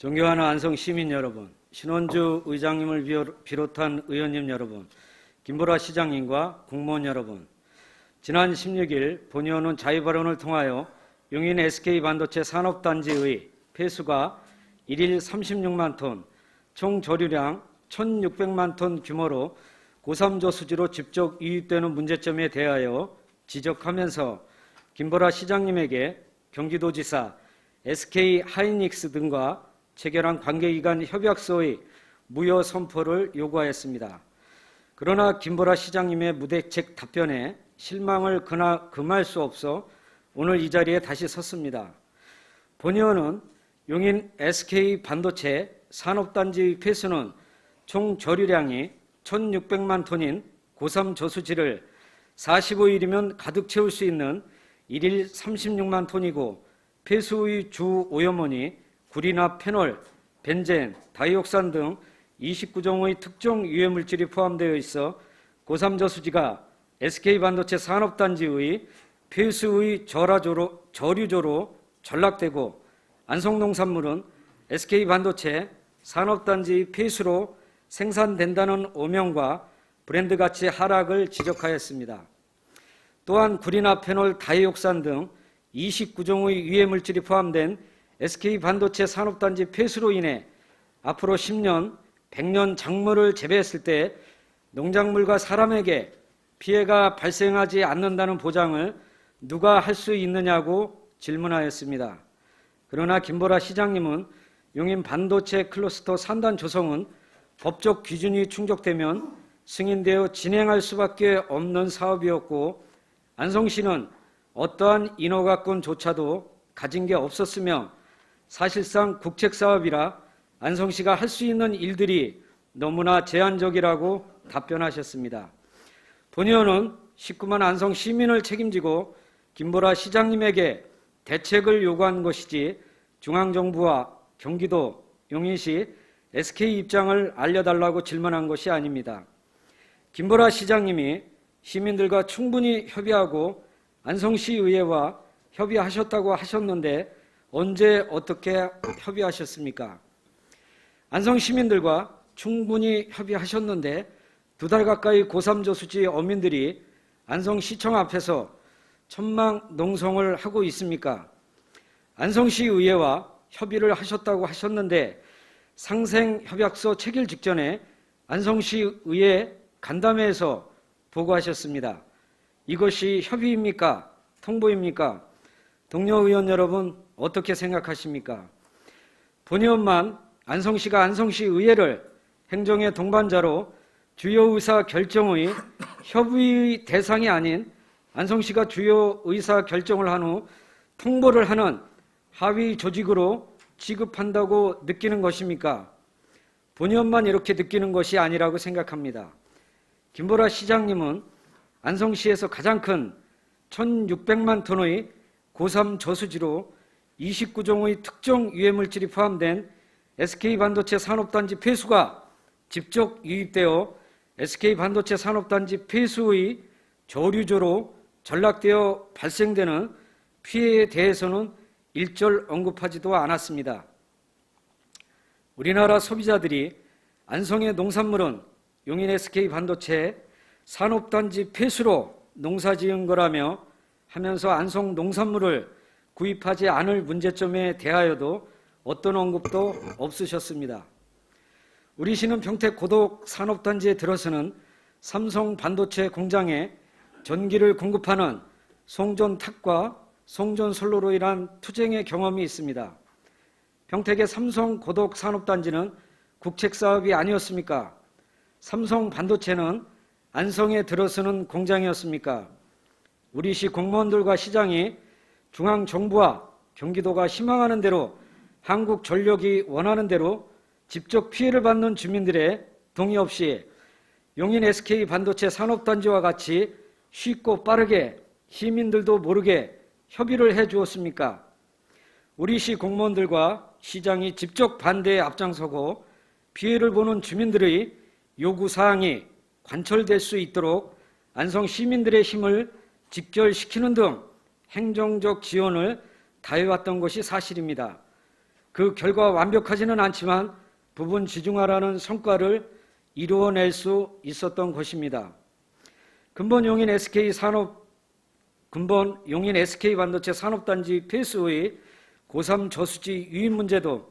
존경하는 안성 시민 여러분, 신원주 의장님을 비롯한 의원님 여러분, 김보라 시장님과 공무원 여러분, 지난 16일 본의원은 자유발언을 통하여 용인 SK반도체 산업단지의 폐수가 1일 36만 톤, 총 조류량 1,600만 톤 규모로 고삼저수지로 직접 유입되는 문제점에 대하여 지적하면서 김보라 시장님에게 경기도지사, SK하이닉스 등과 체결한 관계기관 협약서의 무효 선포를 요구하였습니다. 그러나 김보라 시장님의 무대책 답변에 실망을 금할 수 없어 오늘 이 자리에 다시 섰습니다. 본의원은 용인 SK반도체 산업단지의 폐수는 총 조류량이 1,600만 톤인 고삼 저수지를 45일이면 가득 채울 수 있는 1일 36만 톤이고 폐수의 주 오염원이 구리나 페놀, 벤젠, 다이옥산 등 29종의 특정 유해물질이 포함되어 있어 고삼 저수지가 SK반도체 산업단지의 폐수의 저류조로 전락되고 안성농산물은 SK반도체 산업단지의 폐수로 생산된다는 오명과 브랜드 가치 하락을 지적하였습니다. 또한 구리나 페놀, 다이옥산 등 29종의 유해물질이 포함된 SK반도체 산업단지 폐수로 인해 앞으로 10년, 100년 작물을 재배했을 때 농작물과 사람에게 피해가 발생하지 않는다는 보장을 누가 할 수 있느냐고 질문하였습니다. 그러나 김보라 시장님은 용인 반도체 클러스터 산단 조성은 법적 기준이 충족되면 승인되어 진행할 수밖에 없는 사업이었고 안성시는 어떠한 인허가권조차도 가진 게 없었으며 사실상 국책사업이라 안성시가 할 수 있는 일들이 너무나 제한적이라고 답변하셨습니다. 본의원은 19만 안성 시민을 책임지고 김보라 시장님에게 대책을 요구한 것이지 중앙정부와 경기도, 용인시, SK 입장을 알려달라고 질문한 것이 아닙니다. 김보라 시장님이 시민들과 충분히 협의하고 안성시의회와 협의하셨다고 하셨는데 언제 어떻게 협의하셨습니까? 안성 시민들과 충분히 협의하셨는데 2달 가까이 고삼저수지 어민들이 안성시청 앞에서 천막 농성을 하고 있습니까? 안성시의회와 협의를 하셨다고 하셨는데 상생협약서 체결 직전에 안성시의회 간담회에서 보고하셨습니다. 이것이 협의입니까? 통보입니까? 동료 의원 여러분 어떻게 생각하십니까? 본의원만 안성시가 안성시의회를 행정의 동반자로 주요 의사 결정의 협의 대상이 아닌 안성시가 주요 의사 결정을 한 후 통보를 하는 하위 조직으로 취급한다고 느끼는 것입니까? 본의원만 이렇게 느끼는 것이 아니라고 생각합니다. 김보라 시장님은 안성시에서 가장 큰 1,600만 톤의 고삼 저수지로 29종의 특정 유해물질이 포함된 SK반도체 산업단지 폐수가 직접 유입되어 SK반도체 산업단지 폐수의 저류조로 전락되어 발생되는 피해에 대해서는 일절 언급하지도 않았습니다. 우리나라 소비자들이 안성의 농산물은 용인 SK반도체 산업단지 폐수로 농사지은 거라며 하면서 안성 농산물을 구입하지 않을 문제점에 대하여도 어떤 언급도 없으셨습니다. 우리 시는 평택 고덕 산업단지에 들어서는 삼성 반도체 공장에 전기를 공급하는 송전탑과 송전솔로로 인한 투쟁의 경험이 있습니다. 평택의 삼성 고덕 산업단지는 국책사업이 아니었습니까? 삼성 반도체는 안성에 들어서는 공장이었습니까? 우리 시 공무원들과 시장이 중앙정부와 경기도가 희망하는 대로 한국전력이 원하는 대로 직접 피해를 받는 주민들의 동의 없이 용인 SK반도체 산업단지와 같이 쉽고 빠르게 시민들도 모르게 협의를 해 주었습니까? 우리 시 공무원들과 시장이 직접 반대에 앞장서고 피해를 보는 주민들의 요구사항이 관철될 수 있도록 안성 시민들의 힘을 직결시키는 등 행정적 지원을 다해왔던 것이 사실입니다. 그 결과 완벽하지는 않지만 부분 지중화라는 성과를 이루어낼 수 있었던 것입니다. 근본 용인 SK 반도체 산업단지 폐수의 고3 저수지 유입 문제도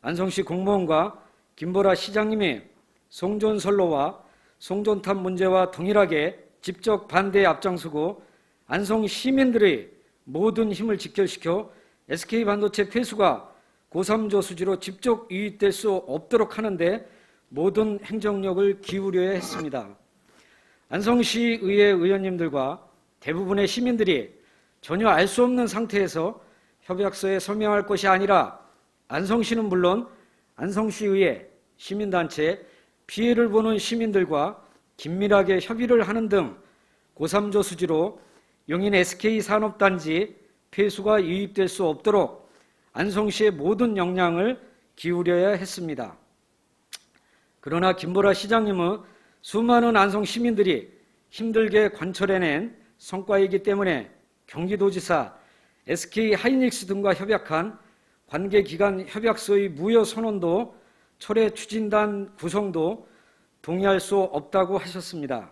안성시 공무원과 김보라 시장님이 송전선로와 송전탑 문제와 동일하게 직접 반대에 앞장서고 안성 시민들의 모든 힘을 직결시켜 SK 반도체 폐수가 고3 저수지로 직접 유입될 수 없도록 하는데 모든 행정력을 기울여야 했습니다. 안성시의회 의원님들과 대부분의 시민들이 전혀 알 수 없는 상태에서 협약서에 서명할 것이 아니라 안성시는 물론 안성시의회, 시민단체, 피해를 보는 시민들과 긴밀하게 협의를 하는 등 고3 저수지로 용인 SK 산업단지 폐수가 유입될 수 없도록 안성시의 모든 역량을 기울여야 했습니다. 그러나 김보라 시장님은 수많은 안성 시민들이 힘들게 관철해낸 성과이기 때문에 경기도지사, SK 하이닉스 등과 협약한 관계기관 협약서의 무효 선언도 철회 추진단 구성도 동의할 수 없다고 하셨습니다.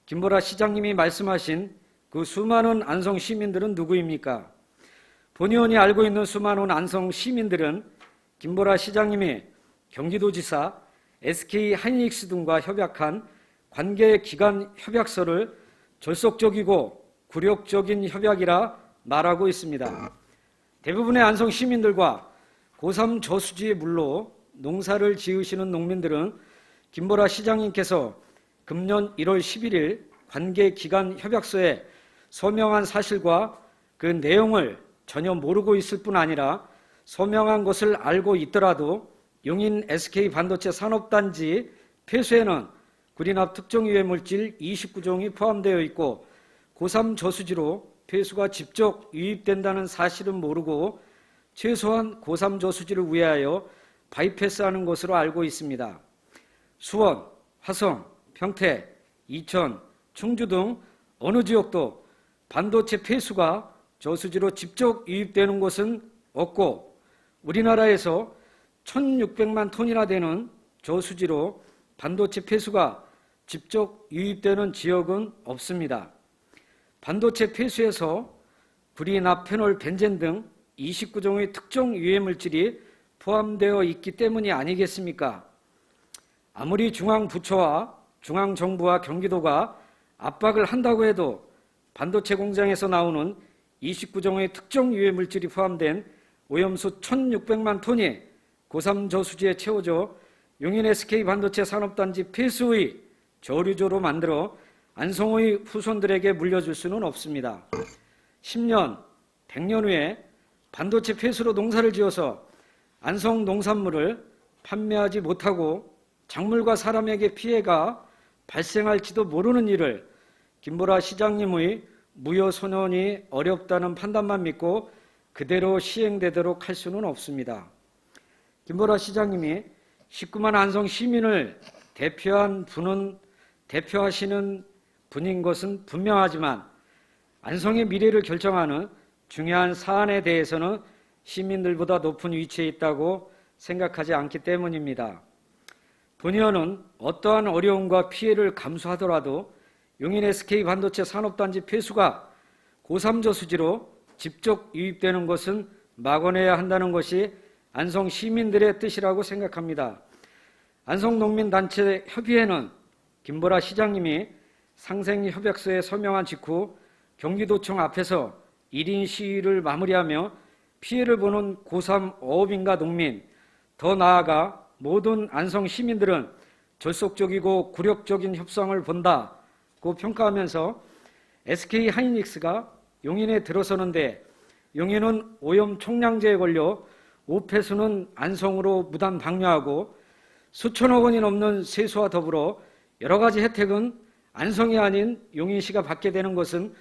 김보라 시장님이 말씀하신 그 수많은 안성 시민들은 누구입니까? 본 의원이 알고 있는 수많은 안성 시민들은 김보라 시장님이 경기도지사, SK 하이닉스 등과 협약한 관계기관 협약서를 절속적이고 굴욕적인 협약이라 말하고 있습니다. 대부분의 안성 시민들과 고3 저수지의 물로 농사를 지으시는 농민들은 김보라 시장님께서 금년 1월 11일 관계기관 협약서에 서명한 사실과 그 내용을 전혀 모르고 있을 뿐 아니라 서명한 것을 알고 있더라도 용인 SK 반도체 산업단지 폐수에는 구리납 특정 유해 물질 29종이 포함되어 있고 고3 저수지로 폐수가 직접 유입된다는 사실은 모르고 최소한 고3 저수지를 우회하여 바이패스하는 것으로 알고 있습니다. 수원, 화성, 평택, 이천, 충주 등 어느 지역도 반도체 폐수가 저수지로 직접 유입되는 곳은 없고 우리나라에서 1,600만 톤이나 되는 저수지로 반도체 폐수가 직접 유입되는 지역은 없습니다. 반도체 폐수에서 구리납, 페놀, 벤젠 등 29종의 특정 유해 물질이 포함되어 있기 때문이 아니겠습니까? 아무리 중앙부처와 중앙정부와 경기도가 압박을 한다고 해도 반도체 공장에서 나오는 29종의 특정 유해 물질이 포함된 오염수 1,600만 톤이 고3 저수지에 채워져 용인 SK 반도체 산업단지 폐수의 저류조로 만들어 안성의 후손들에게 물려줄 수는 없습니다. 10년, 100년 후에 반도체 폐수로 농사를 지어서 안성 농산물을 판매하지 못하고 작물과 사람에게 피해가 발생할지도 모르는 일을 김보라 시장님의 무효 선언이 어렵다는 판단만 믿고 그대로 시행되도록 할 수는 없습니다. 김보라 시장님이 19만 안성 시민을 대표하시는 분인 것은 분명하지만 안성의 미래를 결정하는 중요한 사안에 대해서는 시민들보다 높은 위치에 있다고 생각하지 않기 때문입니다. 본 의원은 어떠한 어려움과 피해를 감수하더라도 용인 SK 반도체 산업단지 폐수가 고3 저수지로 직접 유입되는 것은 막아내야 한다는 것이 안성 시민들의 뜻이라고 생각합니다. 안성농민단체 협의회는 김보라 시장님이 상생협약서에 서명한 직후 경기도청 앞에서 1인 시위를 마무리하며 피해를 보는 고3 어업인과 농민, 더 나아가 모든 안성 시민들은 절속적이고 굴욕적인 협상을 본다고 평가하면서 SK 하이닉스가 용인에 들어서는데 용인은 오염 총량제에 걸려 오폐수는 안성으로 무단 방류하고 수천억 원이 넘는 세수와 더불어 여러 가지 혜택은 안성이 아닌 용인시가 받게 되는 것은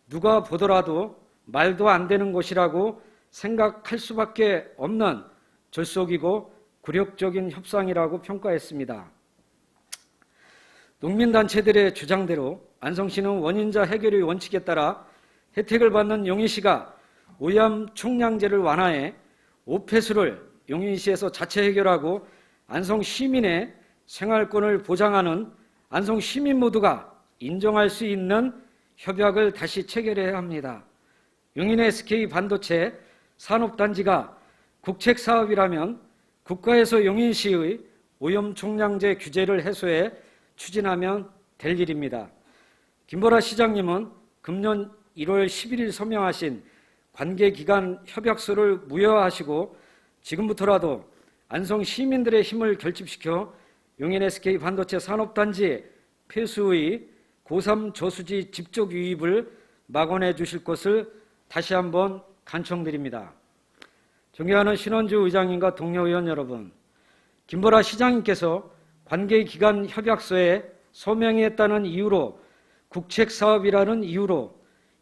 누가 보더라도 말도 안 되는 것이라고 생각할 수밖에 없는 절속이고 굴욕적인 협상이라고 평가했습니다. 농민단체들의 주장대로 안성시는 원인자 해결의 원칙에 따라 혜택을 받는 용인시가 오염 총량제를 완화해 오폐수를 용인시에서 자체 해결하고 안성 시민의 생활권을 보장하는 안성 시민 모두가 인정할 수 있는 협약을 다시 체결해야 합니다. 용인 SK 반도체 산업단지가 국책사업이라면 국가에서 용인시의 오염 총량제 규제를 해소해 추진하면 될 일입니다. 김보라 시장님은 금년 1월 11일 서명하신 관계기관 협약서를 무효화하시고 지금부터라도 안성 시민들의 힘을 결집시켜 용인 SK 반도체 산업단지 폐수의 고3 저수지 집적 유입을 막아내 주실 것을 다시 한번 간청드립니다. 존경하는 신원주 의장님과 동료 의원 여러분, 김보라 시장님께서 관계기관 협약서에 서명했다는 이유로 국책사업이라는 이유로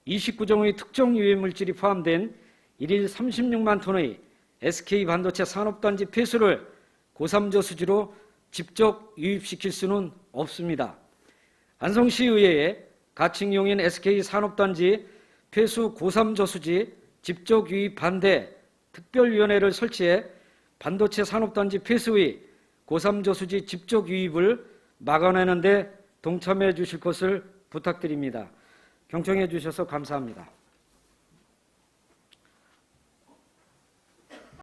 29종의 특정 유해물질이 포함된 1일 36만 톤의 SK 반도체 산업단지 폐수를 고3 저수지로 직접 유입시킬 수는 없습니다. 안성시의회에 가칭용인 SK 산업단지 폐수 고3 저수지 직접 유입 반대 특별위원회를 설치해 반도체 산업단지 폐수의 고3 저수지 직접 유입을 막아내는 데 동참해 주실 것을 부탁드립니다. 경청해 주셔서 감사합니다.